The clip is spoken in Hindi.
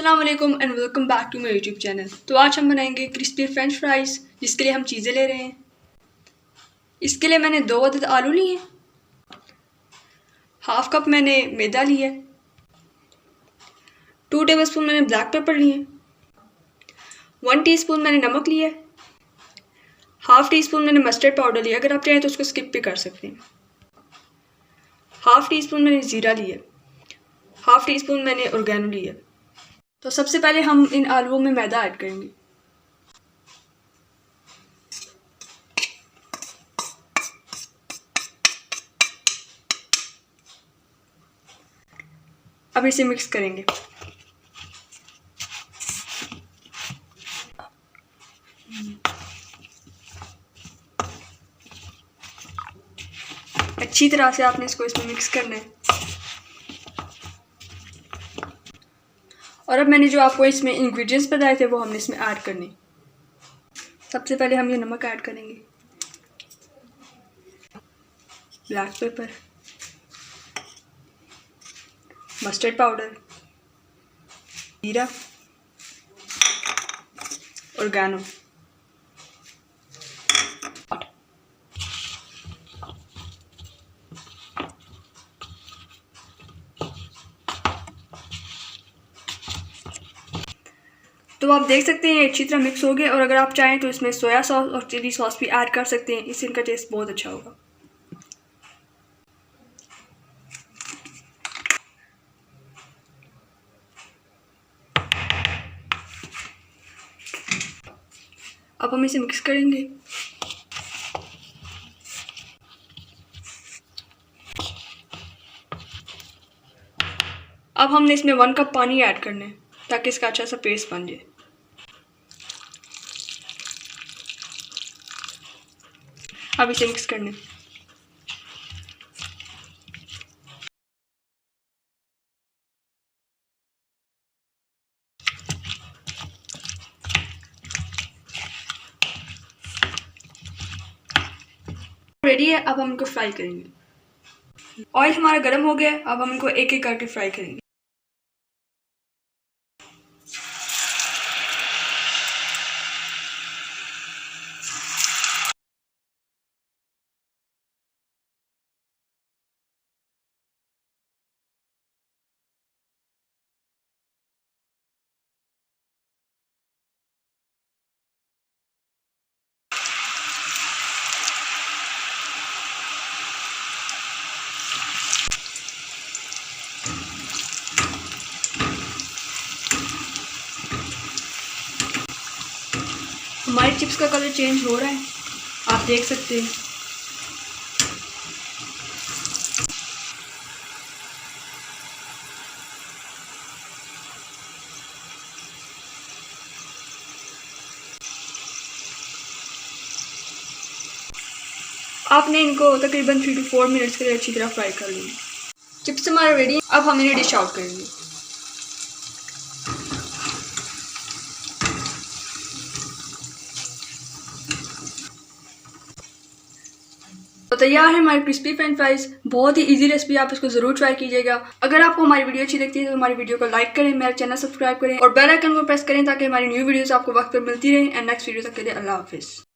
अस्सलाम वालेकुम and welcome back to my YouTube channel. तो आज हम बनाएंगे क्रिस्पी फ्रेंच फ्राइज़, जिसके लिए हम चीज़ें ले रहे हैं। इसके लिए मैंने 2 अदद आलू लिए हैं, हाफ कप मैंने मैदा लिया है, 2 टेबलस्पून मैंने ब्लैक पेपर लिए हैं, 1 टीस्पून मैंने नमक लिया है, हाफ टी स्पून मैंने मस्टर्ड पाउडर लिया। अगर आप चाहें तो उसको स्किप भी कर सकते हैं। हाफ टी स्पून मैंने ज़ीरा लिया, हाफ टी स्पून मैंने ऑर्गेनो लिया। तो सबसे पहले हम इन आलूओं में मैदा ऐड करेंगे। अब इसे मिक्स करेंगे। अच्छी तरह से आपने इसको इसमें मिक्स करना है। और अब मैंने जो आपको इसमें इंग्रेडिएंट्स बताए थे वो हमने इसमें ऐड करने। सबसे पहले हम ये नमक ऐड करेंगे, ब्लैक पेपर, मस्टर्ड पाउडर, जीरा, ऑर्गेनो। तो आप देख सकते हैं ये अच्छी तरह मिक्स हो गए। और अगर आप चाहें तो इसमें सोया सॉस और चिली सॉस भी ऐड कर सकते हैं, इससे इनका टेस्ट बहुत अच्छा होगा। अब हम इसे मिक्स करेंगे। अब हमने इसमें 1 कप पानी ऐड करना है ताकि इसका अच्छा सा पेस्ट बन जाए। अब इसे मिक्स करना है। रेडी है, अब हम इनको फ्राई करेंगे। ऑयल हमारा गर्म हो गया है, अब हम इनको एक एक करके फ्राई करेंगे। हमारे चिप्स का कलर चेंज हो रहा है, आप देख सकते हैं। आपने इनको तकरीबन 3 to 4 मिनट्स के लिए अच्छी तरह फ्राई कर लेंगे। चिप्स हमारे रेडी हैं, अब हम इन्हें डिश आउट करेंगे। तो तैयार है हमारी क्रिस्पी फ्रेंच फ्राइज। बहुत ही इजी रेसिपी, आप इसको जरूर ट्राई कीजिएगा। अगर आपको हमारी वीडियो अच्छी लगती है तो हमारी वीडियो को लाइक करें, मेरा चैनल सब्सक्राइब करें और बेल आइकन को प्रेस करें ताकि हमारी न्यू वीडियोस आपको वक्त पर मिलती रहें। एंड नेक्स्ट वीडियो तक के लिए अल्लाह हाफिज़।